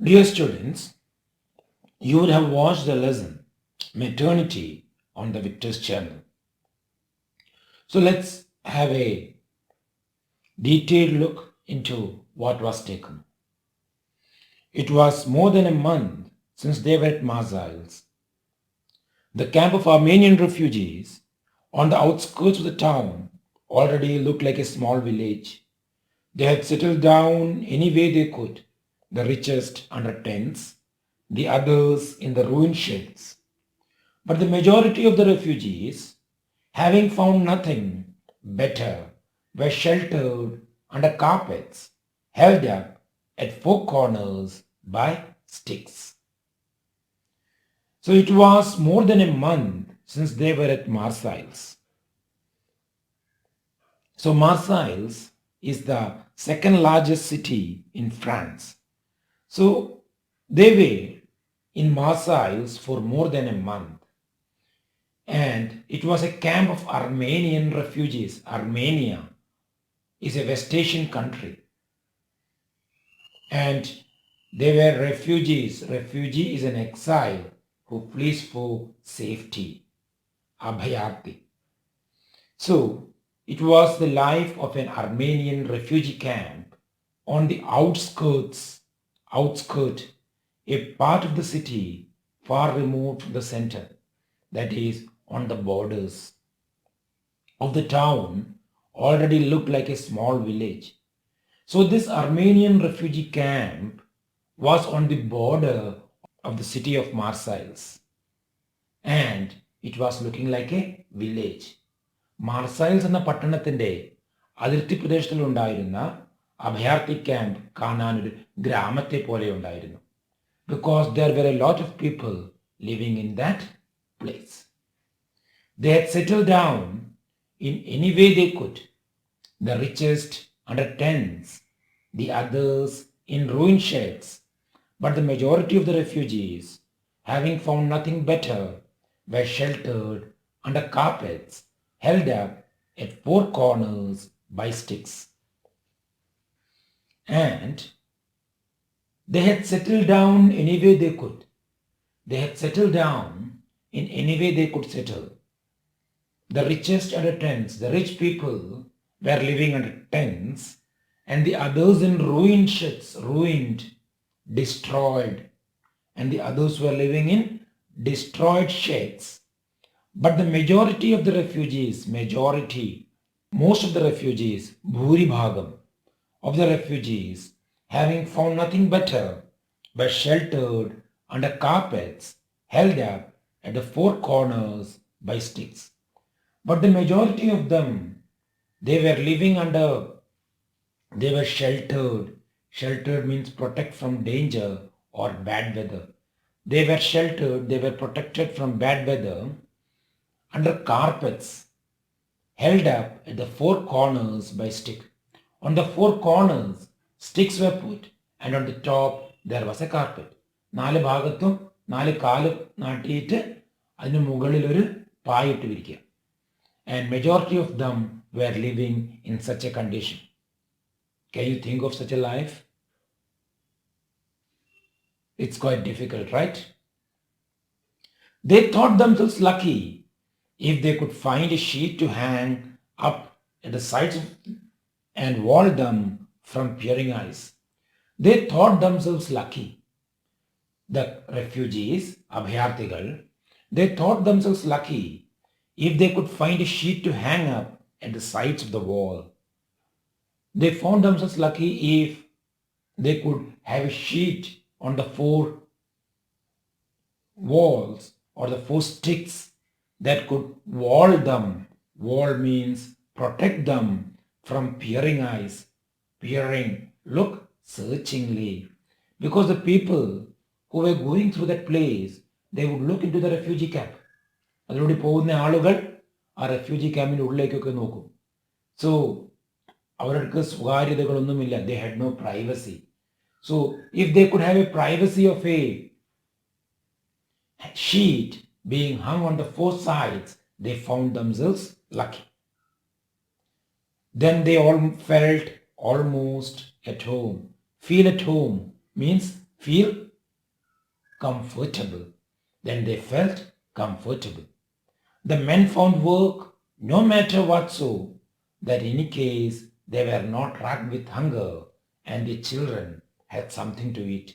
Dear students, you would have watched the lesson Maternity on the Victor's channel. So let's have a detailed look into what was taken. It was more than a month since they were at Marseilles, the camp of Armenian refugees on the outskirts of the town already looked like a small village. They had settled down any way they could, the richest under tents, the others in the ruined sheds. But the majority of the refugees, having found nothing better, were sheltered under carpets held up at four corners by sticks. So it was more than a month since they were at Marseilles. So Marseilles is the second largest city in France. So they were in Marseilles for more than a month. And it was a camp of Armenian refugees. Armenia is a West Asian country. And they were refugees. Refugee is an exile who flees for safety. Abhayarthi. So it was the life of an Armenian refugee camp on the outskirts, a part of the city far removed from the center, that is, on the borders of the town, already looked like a small village. So this Armenian refugee camp was on the border of the city of Marseilles, and it was looking like a village. മാർസൈൽസ് എന്ന പട്ടണത്തിന്റെ അതിർത്തി പ്രദേശത്തിൽ ഉണ്ടായിരുന്ന അഭയാർത്ഥി camp കാണാൻ ഒരു ഗ്രാമത്തെ പോലെ ഉണ്ടായിരുന്നു. Because there were a lot of people living in that place. They had settled down in any way they could, the richest under tents, the others in ruined sheds. But the majority of the refugees, having found nothing better, were sheltered under carpets held up at four corners by sticks. And they had settled down any way they could. They had settled down in any way they could settle. The richest under tents, the rich people were living under tents, and the others in ruined sheds, ruined, destroyed, and the others were living in destroyed sheds. But the majority of the refugees, most of the refugees, Bhuri Bhagam of the refugees, having found nothing better, were sheltered under carpets held up at the four corners by sticks. But the majority of them, they were sheltered. Sheltered means protect from danger or bad weather. They were sheltered, they were protected from bad weather under carpets held up at the four corners by stick. On the four corners, sticks were put, and on the top there was a carpet. നാല് ഭാഗത്തും നാല് കാല് നാട്ടിയിട്ട് അതിന് മുകളിൽ ഒരു പായിട്ട് വിരിക്കുക. And majority of them were living in such a condition. Can you think of such a life? It's quite difficult, right? They thought themselves lucky if they could find a sheet to hang up at the sides and wall them from peering eyes. They thought themselves lucky. The refugees, Abhyarthigal, they thought themselves lucky if they could find a sheet to hang up at the sides of the wall. They found themselves lucky if they could have a sheet on the four walls or the four sticks that could wall them. Wall means protect them from peering eyes. Peering, look searchingly. Because the people who were going through that place, they would look into the refugee camp. അതിലൂടെ പോകുന്ന ആളുകൾ ആ refugee ക്യാമ്പിൻ്റെ ഉള്ളിലേക്കൊക്കെ നോക്കും. So അവർക്ക് സ്വകാര്യതകളൊന്നുമില്ല. They had no privacy. So if they could have a privacy of a sheet being hung on the four sides, they found themselves lucky. Then they all felt almost at home. Feel at home means feel comfortable. Then they felt comfortable. The men found work no matter what, so that in any case they were not racked with hunger and the children had something to eat.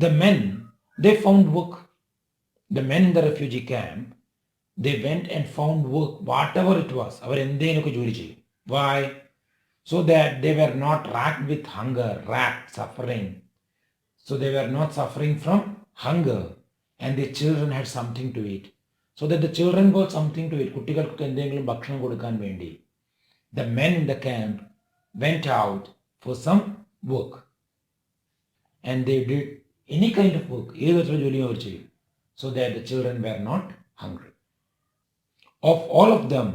The men, they found work. The men in the refugee camp, they went and found work, whatever it was. അവരെന്തേനൊക്കെ ജോലി ചെയ്യും. Why? So that they were not racked with hunger, racked, suffering. So they were not suffering from hunger and the children had something to eat. So that the children got something to eat. കുട്ടികൾക്ക് എന്തെങ്കിലും ഭക്ഷണം കൊടുക്കാൻ വേണ്ടി. The men in the camp went out for some work. And they did any kind of work. ഏതൊരു ജോലിയും അവർ ചെയ്യും. So that the children were not hungry. Of all of them,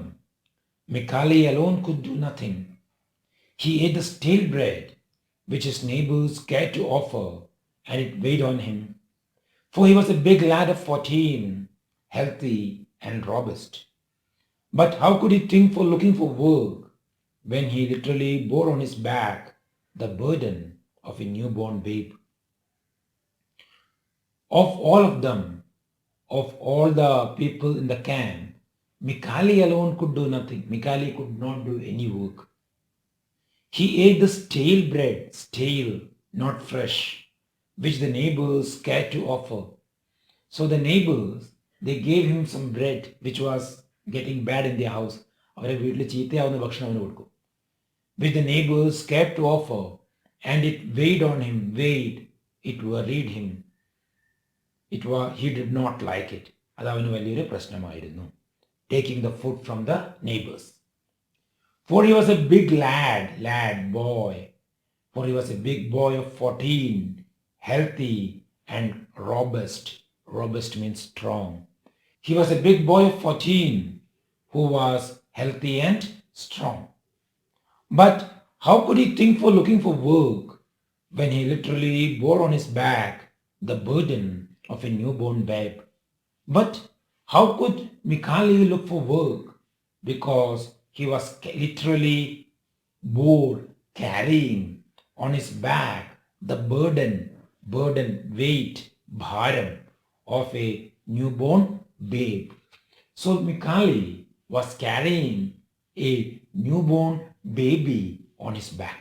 Mikali alone could do nothing. He ate the stale bread which his neighbors cared to offer, and it weighed on him. For he was a big lad of 14, healthy and robust. But how could he think for looking for work when he literally bore on his back the burden of a newborn babe? Of all of them, of all the people in the camp, Mikali alone could do nothing. Mikali could not do any work. He ate the stale bread, stale, not fresh, which the neighbors cared to offer. So the neighbors, they gave him some bread which was getting bad in their house. അവരെ വീട്ടിൽ ചീത്തയാവുന്ന ഭക്ഷണം അവന് കൊടുക്കും. Which the neighbors cared to offer, and it weighed on him, it worried him. He did not like it. അത് അവന് വലിയൊരു പ്രശ്നമായിരുന്നു. Taking the food from the neighbors. For he was a big boy. For he was a big boy of 14, healthy and robust. Robust means strong. He was a big boy of 14 who was healthy and strong. But how could he think for looking for work when he literally bore on his back the burden of a newborn babe? But how could Mikali look for work? Because he was literally carrying on his back the burden, weight, bharam of a newborn babe. So Mikali was carrying a newborn baby on his back.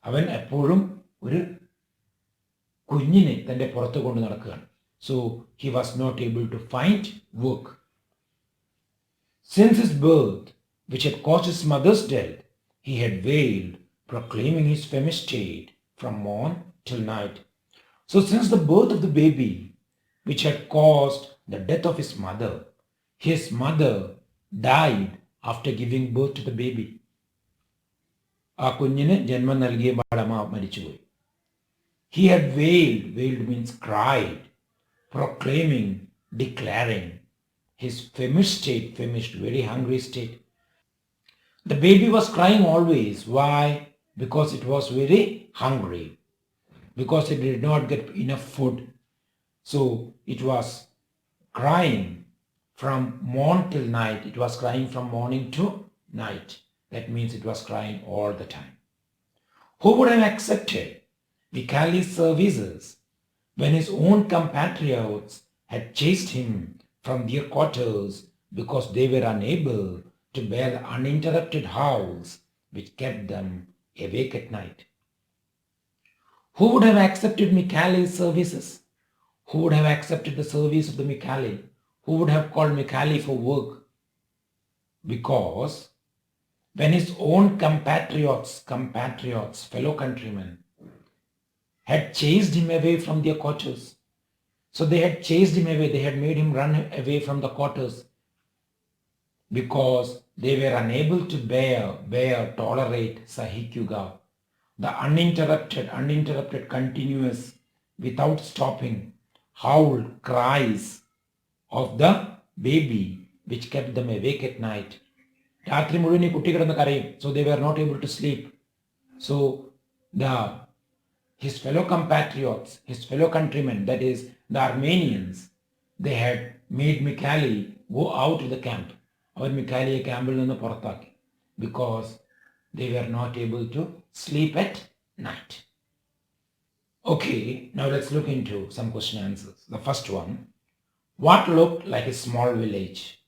അവൻ എപ്പോഴും ഒരു കുഞ്ഞിനെ തൻ്റെ പുറത്ത് കൊണ്ട് നടക്കുകയാണ്. So he was not able to find work. Since his birth, which had caused his mother's death, he had wailed, proclaiming his famished state from morn till night. So since the birth of the baby, which had caused the death of his mother died after giving birth to the baby. ആ കുഞ്ഞിന് ജന്മം നൽകിയ അമ്മ മരിച്ചുപോയി. He had wailed means cried, proclaiming, declaring his famished state, very hungry state. The baby was crying always. Why? Because it was very hungry, because it did not get enough food. So it was crying from morn till night. It was crying from morning to night. That means it was crying all the time. Who would have accepted Mikali's services when his own compatriots had chased him from their quarters because they were unable to bear the uninterrupted howls which kept them awake at night? Who would have accepted Mikali's services? Who would have accepted the service of the Mikali? Who would have called Mikali for work? Because when his own compatriots, fellow countrymen, had chased him away from their quarters. So they had chased him away, they had made him run away from the quarters because they were unable to tolerate, sahikyuga, the uninterrupted, continuous, without stopping, howled cries of the baby which kept them awake at night. രാത്രി മുഴുവൻ ഈ കുട്ടി കിടന്ന് കരയും. So they were not able to sleep. So his fellow compatriots, his fellow countrymen, that is the Armenians, they had made Mikali go out of the camp. അവർ മിക്കാലിയെ ക്യാമ്പിൽ നിന്ന് പുറത്താക്കി because they were not able to sleep at night. Okay, now let's look into some question answers. The first one, what looked like a small village?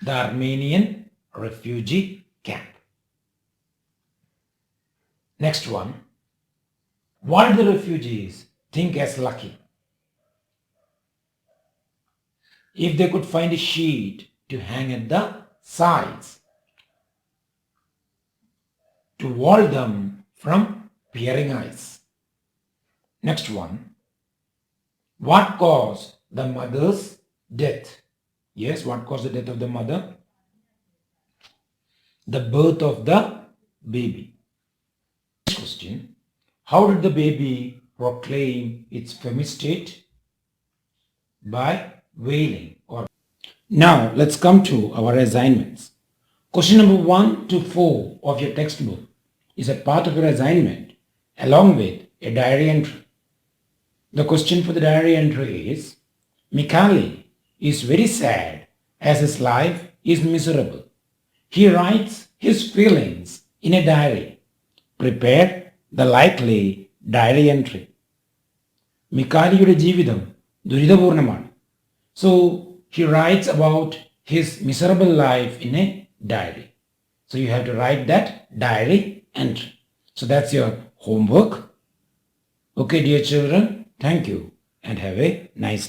The Armenian refugee camp. Next one, what did the refugees think as lucky? If they could find a sheet to hang at the sides to wall them from peering eyes. Next one, what caused the mother's death? Yes, what caused the death of the mother? The birth of the baby. Next question, how did the baby proclaim its femistate? By wailing. Now let's come to our assignments. Question number 1 to 4 of your textbook is a part of your assignment along with a diary entry. The question for the diary entry is, Mikhail is very sad as his life is miserable. He writes his feelings in a diary. Prepare the likely diary entry. മിക്കാലിയുടെ ജീവിതം ദുരിതപൂർണമാണ്. So he writes about his miserable life in a diary. So you have to write that diary entry. So that's your homework. Okay, dear children, thank you and have a nice day.